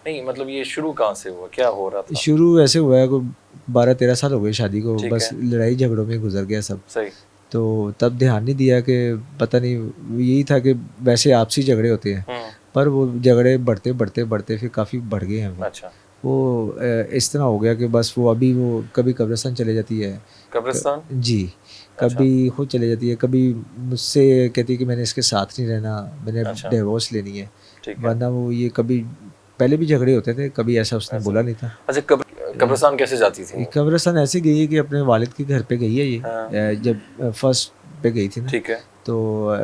नहीं मतलब ये शुरू कहाँ से हुआ, क्या हो रहा था? शुरू ऐसे हुआ है, कोई 12-13 साल हो गए शादी को, ठीक बस है। लड़ाई झगड़ों में गुजर गया सब। सही। तो तब ध्यान नहीं दिया कि पता नहीं, यही था कि वैसे आपसी झगड़े होते हैं, पर वो झगड़े बढ़ते बढ़ते बढ़ते फिर काफ़ी बढ़ गए हैं। अच्छा। वो इस तरह हो गया कि बस वो अभी वो कभी कब्रिस्तान चले जाती है। कब्रिस्तान? जी। अच्छा। कभी खुद चले जाती है, कभी मुझसे कहती है कि मैंने इसके साथ नहीं रहना, मैंने अच्छा। डिवोर्स लेनी है। ठीक है। वरना वो ये कभी पहले भी झगड़े होते थे, कभी ऐसा उसने बोला नहीं था। अच्छा, कब्रिस्तान कैसे जाती थी? कब्रिस्तान ऐसे गई है कि अपने वालिद के घर पे गई है ये। हाँ। जब फर्स्ट पे गई थी ना, ठीक है। तो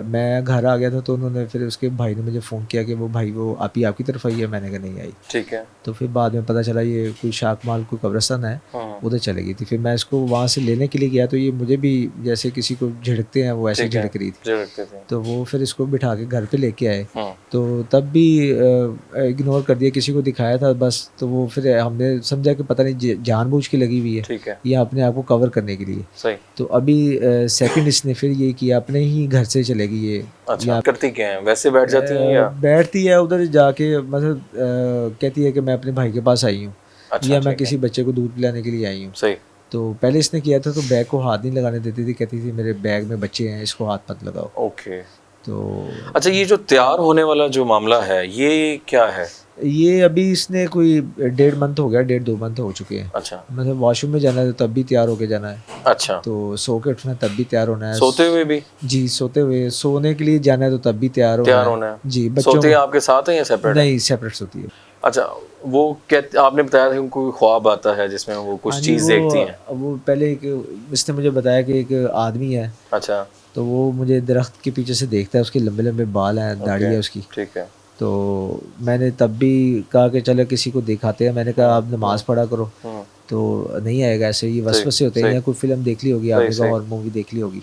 मैं घर आ गया था, तो उन्होंने फिर उसके भाई ने मुझे फ़ोन किया कि वो भाई वो आपकी तरफ आई है। मैंने कहा नहीं आई। ठीक है। तो फिर बाद में पता चला ये कोई शाकमाल कोई कब्रिस्तान है, उधर चली गई थी। फिर मैं इसको वहाँ से लेने के लिए गया, तो ये मुझे भी जैसे किसी को झिड़कते हैं वो ऐसे ठीक है, झिड़क रही थी। झिड़कते थे। तो वो फिर इसको बिठा के घर पे लेके आए। तो तब भी इग्नोर कर दिया, किसी को दिखाया था बस। तो वो फिर हमने समझा कि पता नहीं जानबूझ के लगी हुई है ठीक है। या अपने आप को कवर करने के लिए। सही। तो अभी सेकंड इसने फिर ये किया, अपने ही घर से चलेगी ये। अच्छा, करती क्या है, वैसे बैठ जाती हैं या? बैठती है उधर जाके, मतलब कहती है कि मैं अपने भाई के पास आई हूँ। अच्छा, या मैं ठीक है। किसी बच्चे को दूध पिलाने के लिए आई हूँ। सही। तो पहले इसने किया था, तो बैग को हाथ नहीं लगाने देती थी, कहती थी मेरे बैग में बच्चे हैं, इसको हाथ मत लगाओ। ओके। तो अच्छा, ये जो तैयार होने वाला जो मामला है ये क्या है? ये अभी इसने कोई 1.5 मंथ हो गया, 1.5-2 मंथ हो चुके हैं। अच्छा। मतलब वॉशरूम में जाना है तो तब भी तैयार होके जाना है। अच्छा। तो सो के उठना है तब भी तैयार होना है। सोते हुए भी? जी, सोते हुए, सोने के लिए जाना है तो तब भी तैयार होना है। जी, बच्चों सोते आपके साथ हैं या सेपरेट है? नहीं, सेपरेट सोती है। अच्छा, वो आपने बताया था कि उनको ख्वाब आता है जिसमें वो हाँ कुछ जी, चीज़ देखती हैं। वो पहले एक इसने मुझे बताया कि एक आदमी है। अच्छा। तो वो मुझे दरख्त के पीछे से देखता है, उसके लंबे लंबे बाल हैं, दाढ़ी है उसकी। ठीक है। तो मैंने तब भी कहा कि चलो किसी को दिखाते हैं। मैंने कहा आप नमाज़ पढ़ा करो। तो नहीं आएगा, ऐसे ये वसवसे होते हैं, या कोई फिल्म देख ली होगी आपने, हॉरर मूवी देख ली होगी।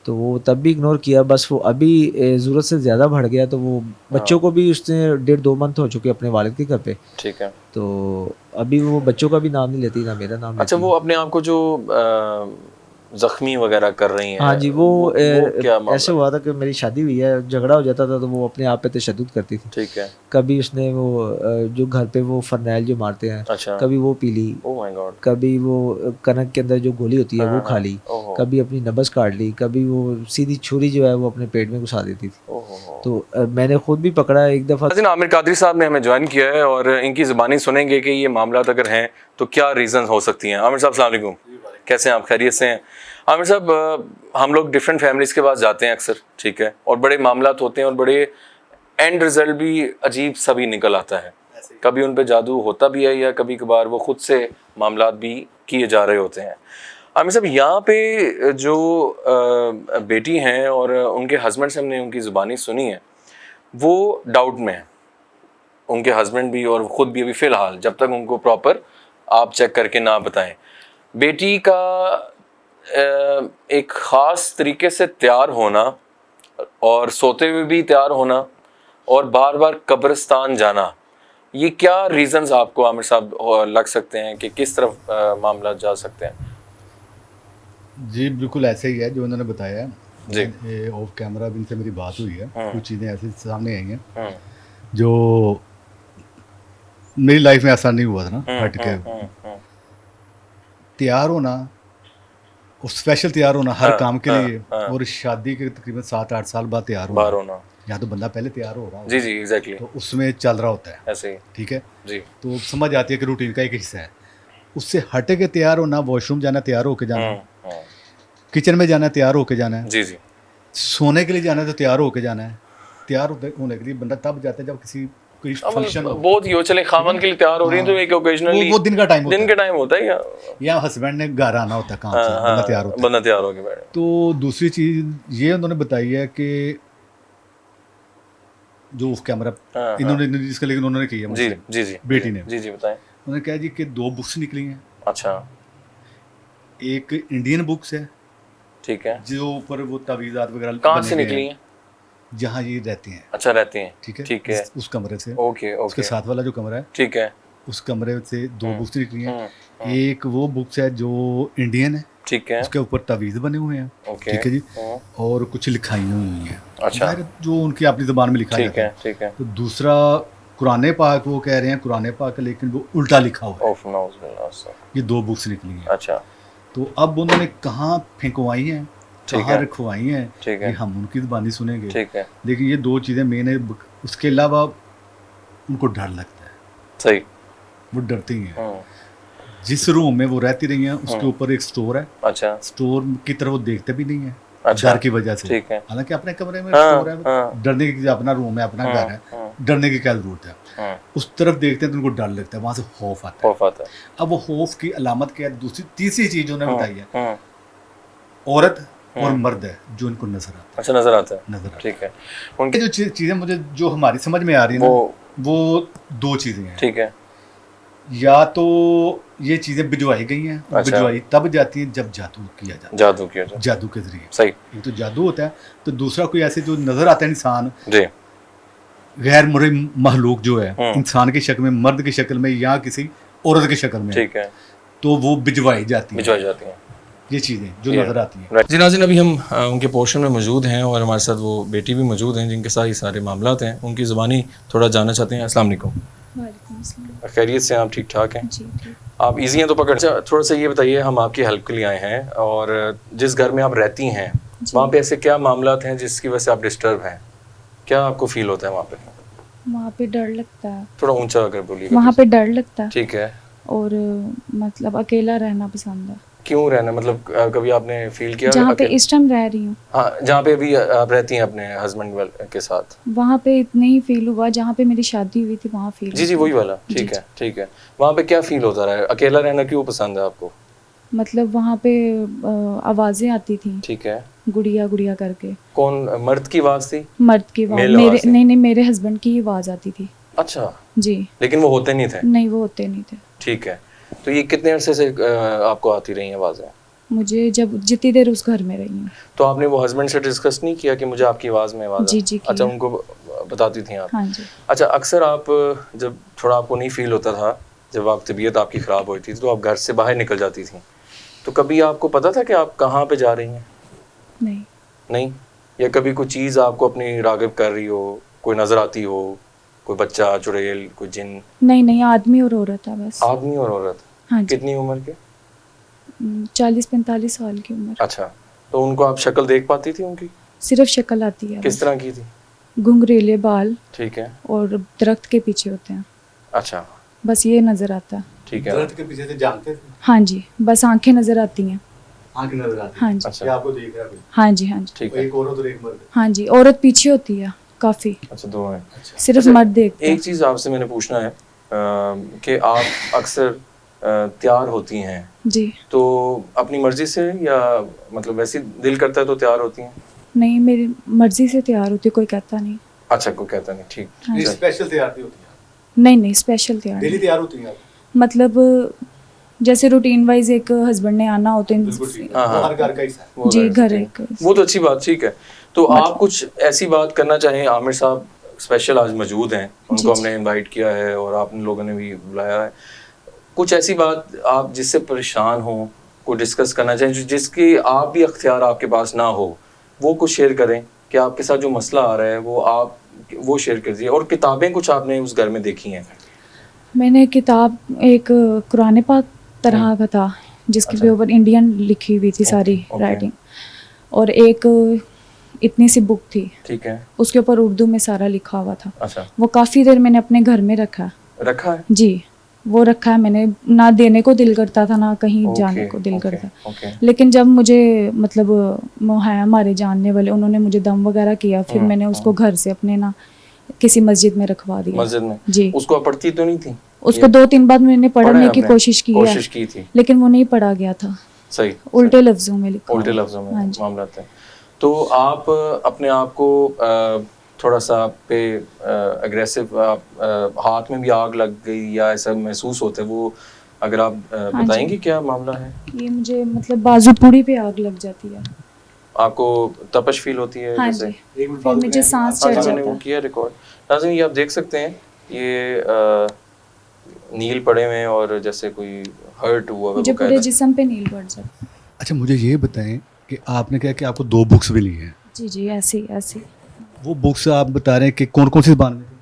तो वो तब भी इग्नोर किया। बस वो अभी ज़रूरत से ज़्यादा बढ़ गया, तो वो बच्चों को भी उसने 1.5-2 मंथ हो चुके अपने वालिद के घर पे। ठीक है। तो अभी वो बच्चों का भी नाम नहीं लेती, ना मेरा नाम लेती। अच्छा, वो अपने आप को जो जख्मी वगैरह कर रही हैं? हाँ जी, वो क्या मामला ऐसे हुआ था कि मेरी शादी हुई है, झगड़ा हो जाता था तो वो अपने आप पे तशद्दुद करती थी। ठीक है। कभी उसने वो जो घर पे वो फरनैल जो मारते हैं, अच्छा। कभी वो पी ली। Oh my God. कभी वो कनक के अंदर जो गोली होती है वो खा ली। कभी अपनी नब्ज़ काट ली। कभी वो सीधी छुरी जो है वो अपने पेट में घुसा देती थी। तो मैंने खुद भी पकड़ा एक दफ़ा। आमिर कादरी साहब ने हमें ज्वाइन किया है और इनकी ज़बानी सुनेंगे कि ये मामला अगर हैं तो क्या रीज़न हो सकती हैं। आमिर साहब अस्सलाम वालेकुम, कैसे हैं आप, खैरियत से हैं? आमिर साहब, हम लोग डिफरेंट फैमिलीज़ के पास जाते हैं अक्सर, ठीक है, और बड़े मामला होते हैं और बड़े एंड रिज़ल्ट भी अजीब सा भी निकल आता है। कभी उन पे जादू होता भी है या कभी कभार वो खुद से मामला भी किए जा रहे होते हैं। आमिर साहब, यहाँ पे जो बेटी हैं और उनके हस्बैंड से हमने उनकी ज़ुबानी सुनी है, वो डाउट में है, उनके हस्बैंड भी और ख़ुद भी अभी फ़िलहाल, जब तक उनको प्रॉपर आप चेक करके ना बताएं। बेटी का एक ख़ास तरीके से तैयार होना और सोते हुए भी तैयार होना और बार बार कब्रिस्तान जाना, ये क्या रीज़न्स आपको आमिर साहब लग सकते हैं कि किस तरफ मामला जा सकते हैं? जी बिल्कुल ऐसे ही है जो उन्होंने बताया है जी। ऑफ कैमरा भी इनसे मेरी बात हुई है। कुछ चीज़ें ऐसी सामने आई हैं जो मेरी लाइफ में ऐसा नहीं हुआ था ना। हट के तैयार होना और स्पेशल तैयार होना हर काम के लिए, और शादी के तकरीबन 7-8 साल बाद तैयार होना। यहाँ तो बंदा पहले तैयार हो रहा है। जी जी, एग्जैक्टली। तो उसमें चल रहा होता है ऐसे ही, ठीक है जी। तो समझ आती है कि रूटीन का एक हिस्सा है। उससे हट के तैयार होना, वॉशरूम जाना तैयार होके जाना, किचन में जाना तैयार होके जाना है, जी जी, सोने के लिए जाना है तो तैयार होके जाना है। तैयार होने के लिए बंदा तब जाता है जब किसी कोई फंक्शन हो। बहुत ही हो, चले खामन के लिए तैयार हो रही है तो एक ओकेजनली वो दिन का टाइम होता है या हस्बैंड ने घर आना होता है काम से, बंदा तैयार होता है, बंदा तैयार हो गया। तो दूसरी चीज़ ये उन्होंने बताई है कि जो ऑफ कैमरा इन्होंने जिसका लेकिन उन्होंने की है जी जी जी, बेटी ने, जी जी बताएं। उन्होंने कहा जी कि 2 बुक्स निकली हैं। अच्छा। एक इंडियन बुक्स है, ठीक है, जो ऊपर वो तावीज़ात वगैरह कहाँ से निकली हैं? जहाँ ये रहती हैं। अच्छा, रहती हैं, ठीक है, ठीक है। उस कमरे से, ओके ओके, उसके साथ वाला जो कमरा है, ठीक है, उस कमरे से 2 बुक्स निकली हैं। एक वो बुक्स है जो इंडियन है, ठीक है, उसके ऊपर तावीज़ बने हुए हैं, ठीक है जी, और कुछ लिखाई हुई हैं। अच्छा, जो उनकी अपनी ज़बान में लिखा जाता है, ठीक है। तो दूसरा कुरान पाक वो कह रहे हैं कुरान पाक, लेकिन वो उल्टा लिखा हुआ है। ओफ नाउज़ुबिल्लाह सर। ये 2 बुक्स निकली हैं। अच्छा तो अब उन्होंने कहाँ फेंकवाई हैं, ठीक कहाँ है। रखवाई हैं, ठीक है। ये हम उनकी ज़बानी सुनेंगे। ठीक है, लेकिन ये 2 चीज़ें मेन है। उसके अलावा उनको डर लगता है, सही। वो डरती हैं। हम्म, जिस रूम में वो रहती रही हैं उसके ऊपर एक स्टोर है, अच्छा स्टोर की तरफ वो देखते भी नहीं है अच्छा, डर की वजह से। ठीक है। हालांकि अपने कमरे में हाँ, स्टोर है, हाँ। डरने की अपना रूम है, अपना घर है, डरने की क्या जरूरत है। उस तरफ देखते हैं तो उनको डर लगता है, वहां से खौफ आता है। खौफ आता है। अब वो खौफ की अलामत क्या है, दूसरी तीसरी चीज उन्होंने बताई है, हम्म, औरत और मर्द है जो इनको नजर आता अच्छा नजर आता है, है, नजर आता है। ठीक है। ये उनके जो चीजें मुझे जो हमारी समझ में आ रही है ना, वो 2 चीजें हैं। ठीक है, या तो ये चीजें भिजवाई गई हैं, और अच्छा। भिजवाई तब जाती हैं जब जादू किया जाता है, जादू किया जाए, जादू के जरिए। सही एक तो जादू होता है, तो दूसरा कोई ऐसे जो नजर आता है इंसान, जी। गैर मुर्गी महलूक जो है, हम्म। इंसान की शक्ल में, मर्द की शक्ल में या किसी औरत की शक्ल में, ठीक है, तो वो भिजवाई जाती है। भिजवाई जाती हैं। ये चीज़ें जो Yeah. नज़र आती हैं। जी नाज़रीन, अभी हम उनके पोर्शन में मौजूद हैं और हमारे साथ वो बेटी भी मौजूद हैं जिनके साथ ये सारे मामलात हैं। उनकी ज़ुबानी थोड़ा जानना चाहते हैं। अस्सलाम वालेकुम। वालेकुम अस्सलाम। खैरियत से हैं आप? ठीक ठाक हैं जी ठीक। आप? इजी हैं तो पकड़। अच्छा, थोड़ा सा ये बताइए, हम आपकी हेल्प के लिए आए हैं और जिस घर में आप रहती हैं वहाँ पे ऐसे क्या मामलात हैं जिसकी वजह से आप डिस्टर्ब हैं? क्या आपको फील होता है वहाँ पे? वहाँ पे डर लगता है, थोड़ा ऊंचा अगर बोलिए। वहाँ पे डर लगता है ठीक है। और मतलब अकेला रहना पसंद है। क्यों रहना, मतलब कभी आपने फील किया? जहाँ पे इस टाइम रह रही हूँ, हाँ, जहाँ पे अभी आप रहती हैं अपने हस्बैंड के साथ, वहाँ पे इतने ही फील हुआ। जहाँ पे मेरी शादी हुई थी वहाँ फील जी जी वही वाला। ठीक है, ठीक है। वहाँ पे क्या फील होता रहा है? अकेला रहना क्यों पसंद है आपको? मतलब वहाँ पे आवाज़ें आती थी, ठीक है। गुड़िया गुड़िया करके। कौन, मर्द की आवाज़ थी? मर्द की आवाज़, मेल मेरे आवाज़ थी? नहीं मेरे हस्बैंड की आवाज़ आती थी। अच्छा, जी लेकिन वो होते नहीं थे? नहीं, वो होते नहीं थे। ठीक है। तो ये कितने अरसे से आपको आती रही हैं आवाज़ें? मुझे जब जितनी देर उस घर में रही हूँ। तो आपने वो हस्बैंड से डिस्कस नहीं किया कि मुझे आपकी आवाज़ में आवाज़ जी, जी, अच्छा, किया। उनको बताती थी आप? हाँ जी। अच्छा, अक्सर आप जब थोड़ा आपको नहीं फील होता था, जब आप तबीयत आपकी ख़राब हुई थी तो आप घर से बाहर निकल जाती थी, तो कभी आपको पता था कि आप कहाँ पे जा रही हैं? नहीं नहीं? या कभी कोई चीज़ आपको अपनी राग़िब कर रही हो, कोई नज़र आती हो, कोई बच्चा, चुड़ैल, कोई जिन? नहीं, आदमी और औरत है बस। आदमी और औरत? हाँ जी। कितनी उम्र के? 40-45 साल की उम्र। अच्छा, तो उनको आप शक्ल देख पाती थी उनकी? सिर्फ शक्ल आती है। किस तरह की थी? घुंघरीले बाल ठीक है। और दरख्त के पीछे होते हैं, अच्छा, बस ये नजर आता है। ठीक है। दर्द के पीछे से जानते थे, हाँ जी, बस आंखें नजर आती हैं। आंख नजर आती हाँ जी। अच्छा, है, आपको देख रहा है कोई, हाँ जी, हाँ जी, ठीक है। एक औरत और एक मर्द। हाँ जी। औरत पीछे होती है काफी, अच्छा, दो हैं। सिर्फ अच्छा, मर्द देखते हैं। एक चीज़ आपसे मैंने पूछना है कि आप अक्सर तैयार होती हैं जी तो अपनी मर्जी से या मतलब वैसे ही दिल करता है तो तैयार होती हैं? नहीं, मेरी मर्जी से तैयार होती, कोई कहता नहीं। अच्छा, कोई कहता नहीं। ठीक। हाँ ये जी। स्पेशल तैयार नहीं होती है, नहीं स्पेशल तैयार डेली नहीं। तैयार होती हैं आप? मतलब जैसे रूटीन वाइज एक हस्बैंड ने आना होता है। बिल्कुल ठीक है, हाँ, वो हाँ। हर घर का हिस्सा है। वो जी, रह घर सकते एक हैं। वो तो अच्छी बात, ठीक है। तो आप कुछ ऐसी बात करना चाहें? आमिर साहब स्पेशल आज मौजूद हैं, उनको जी। हमने इनवाइट किया है और आप लोगों ने भी बुलाया है। कुछ ऐसी बात आप जिससे परेशान हो, को डिस्कस करना चाहें, जिसकी आप भी अख्तियार आपके पास ना हो, वो कुछ शेयर करें कि आपके साथ जो मसला आ रहा है वो आप वो शेयर कर दीजिए। और किताबें कुछ आपने उस घर में देखी हैं? मैंने किताब एक कुरान पाक तरह का था जिसके अच्छा। ऊपर इंडियन लिखी हुई थी सारी ओके। राइटिंग, और एक इतनी सी बुक थी ठीक है। उसके ऊपर उर्दू में सारा लिखा हुआ था। अच्छा, वो काफ़ी देर मैंने अपने घर में रखा। रखा है? जी, वो रखा है मैंने। ना देने को दिल करता था, ना कहीं ओके, जाने को दिल ओके, करता। ओके। लेकिन जब मुझे मतलब वो है हमारे जानने वाले, उन्होंने मुझे दम वगैरह किया, फिर मैंने उसको घर से अपने ना किसी मस्जिद में रखवा दिया। मस्जिद में? जी। उसको आप पढ़ती तो नहीं थी? उसको 2-3 बार मैंने पढ़ने की आपने? कोशिश की है, कोशिश की थी, लेकिन वो नहीं पढ़ा गया था। सही। उल्टे लफ्जों में लिखा उल्टे हुआ। लफ्जों में हाँ जी। मामला है। तो आप अपने आप को थोड़ा सा पे अग्रेसिव, हाथ में भी आग लग गई या ऐसा महसूस होता है, वो अगर आप बताएंगे क्या मामला है? ये मुझे मतलब बाजू पूरी पे आग लग जाती है। आपको तपश फील होती है? हाँ जैसे जी, एक मिनट फिर बात मुझे करें। सांस हाँ चढ़ जी, मैंने जाता वो है। किया रिकॉर्ड। नाज़रीन, ये आप देख सकते हैं, ये नील पड़े हुए हैं और जैसे कोई हर्ट हुआ है मुझे वो पूरे कहता जिस्म पे नील पड़ जाता है। अच्छा, मुझे ये बताएं कि आपने कहा कि आपको 2 बुक्स मिली हैं, जी ऐसे वो बुक्स आप बता रहे हैं कि कौन कौन सी ज़बान में थी?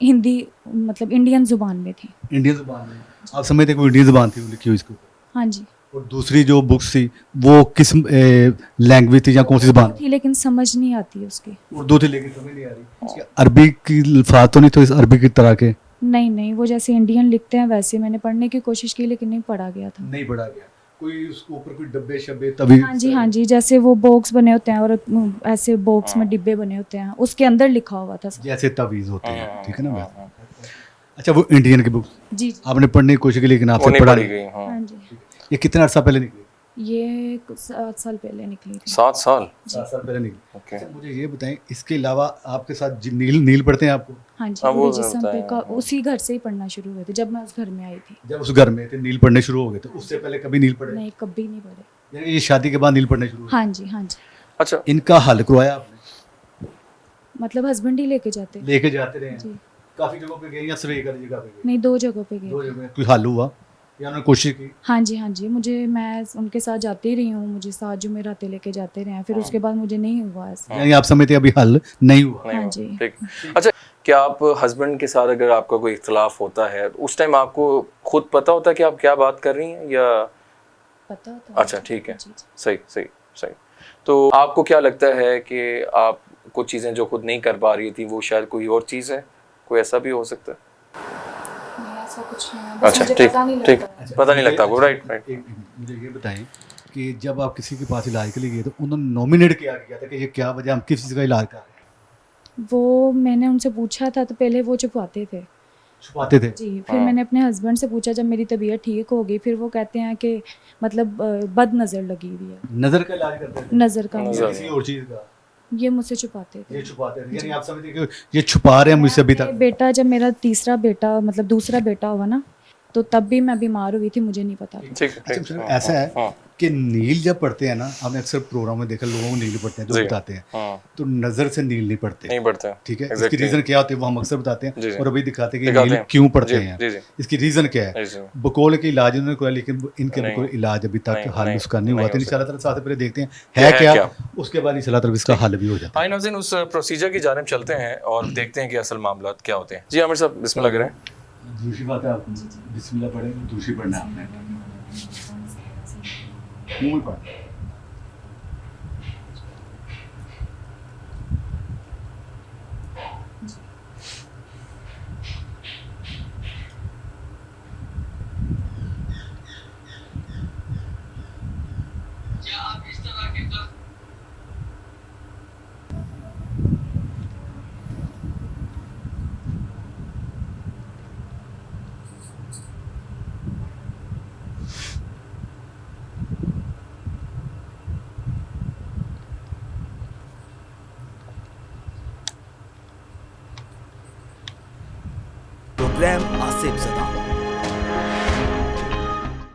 हिंदी मतलब इंडियन ज़ुबान में थी। इंडियन ज़ुबान में आप समझते कोई इंडियन ज़ुबान थी लिखी हुई इसको? हाँ जी और दूसरी जो बुक्स थी वो किस लैंग्वेज थी या कौन सी ज़ुबान? थी, लेकिन समझ नहीं आती उसकी। उर्दू थी लेकिन समझ नहीं आ रही। अरबी की अल्फाज तो नहीं तो इस अरबी की तरह के? नहीं नहीं, वो जैसे इंडियन लिखते हैं वैसे मैंने पढ़ने की कोशिश की लेकिन नहीं पढ़ा गया था। नहीं पढ़ा गया। कोई उसके ऊपर कोई डब्बे शब्बे तभी? हाँ जी, जैसे वो बॉक्स बने होते हैं और ऐसे बॉक्स में डिब्बे बने होते हैं, उसके अंदर लिखा हुआ था सब। जैसे तवीज़ होते हैं, ठीक है ना वैसे। अच्छा, वो इंडियन की बुक्स जी जी आपने पढ़ने की कोशिश की लेकिन वो आपसे नहीं पढ़ा पढ़ी नहीं। गई। हाँ हाँ जी। ये कितने अर्सा पहले निकली? ये 7 साल पहले निकली थी। 7 साल। 7 साल पहले निकली। ओके। अच्छा, मुझे ये बताएं इसके अलावा आपके साथ नील नील पढ़ते हैं आपको? हाँ जी, हाँ, वो पूरे जिस्म होता पे है, का हाँ। उसी घर से ही पढ़ना शुरू हुए थे जब मैं उस घर में आई थी। जब उस घर में थे नील पढ़ने शुरू हो गए तो उससे पहले कभी नील पढ़े? नहीं, कभी नहीं पढ़े। यानी ये शादी के बाद नील पढ़ने शुरू हुए? हाँ जी हाँ जी, अच्छा, इनका हल करवाया आपने? मतलब हस्बैंड ही लेके जाते। लेके जाते रहे हैं? जी काफी जगहों पे गए या सिर्फ एक आधी जगह पे गए? नहीं, 2 जगहों पे दो गए। जगह कोई हल हुआ या उन्होंने कोशिश की? हाँ जी, मैं उनके साथ जाती ही रही हूँ, मुझे साथ जुमेरातें लेके जाते रहे हैं, फिर उसके बाद मुझे नहीं हुआ ऐसा। यानी आप समझते हैं अभी हल नहीं हुआ? नहीं हाँ हुआ। जी। ठीक। अच्छा, क्या आप हस्बैंड के साथ अगर आपका कोई इख्तलाफ होता है उस टाइम आपको खुद पता होता है कि आप क्या बात कर रही हैं या? पता होता है। अच्छा, ठीक है। जी, जी। सही सही सही। तो आपको क्या लगता है कि आप कुछ चीज़ें जो खुद नहीं कर पा रही थी वो शायद कोई और चीज़ है, कोई ऐसा भी हो सकता है? नहीं, ऐसा कुछ नहीं है, बस अच्छा, मुझे ठीक पता नहीं ठीक, लगता है। पता नहीं लगता आपको, राइट राइट। मुझे ये बताएं कि जब आप किसी के पास इलाज के लिए गए तो उन्होंने नॉमिनेट किया था कि ये क्या वजह हम किस चीज़ का इलाज कर रहे हैं? वो मैंने उनसे पूछा था तो पहले वो छुपाते थे छुपाते थे? जी, फिर मैंने अपने हस्बैंड से पूछा जब मेरी तबीयत ठीक हो गई, फिर वो कहते हैं कि मतलब बद नज़र लगी हुई है। नज़र का इलाज करते थे? नज़र का नज़र। या किसी और चीज़ का? ये मुझसे छुपाते थे। ये छुपाते थे यानी आप समझते हैं कि ये छुपा रहे हैं मुझसे अभी तक? बेटा, जब मेरा तीसरा बेटा मतलब दूसरा बेटा हुआ ना, तो तब भी मैं बीमार हुई थी, मुझे नहीं पता था। ठीक अच्छा, ठीक। मतलब हाँ, ऐसा है हाँ, कि नील जब पढ़ते हैं ना, हमने अक्सर प्रोग्राम में देखा लोगों को नील पढ़ते हैं तो जी। बताते हैं हाँ, तो नज़र से नील नहीं पढ़ते। नहीं पढ़ते। ठीक है, इसकी Exactly. रीज़न क्या होती है वो हम अक्सर बताते जी, हैं जी। और अभी दिखाते हैं कि दिखाते नील हैं। क्यों पढ़ते जी, हैं। जी, जी। इसकी रीज़न क्या है? जी, जी। बकौल के इलाज उन्होंने किया लेकिन इनके नहीं, बकौल इलाज अभी तक नहीं, हल नहीं, उसका नहीं हुआ। नहीं तो हो इंशाल्लाह ताला साथ पहले देखते हैं कि है है क्या, क्या? उसके बाद इंशाल्लाह ताला इसका हल भी हो जाता है। आइए नाज़रीन, उस प्रोसीजर की जानिब चलते हैं और देखते हैं कि असल मामला क्या होते हैं। जी आमिर साहब, बिस्मिल्लाह करें। दूसरी बात है आप बिस्मिल्लाह पढ़ें, दूसरी पढ़ना है आपने मुंह में पढ़। प्रोग्राम आसिफ जदा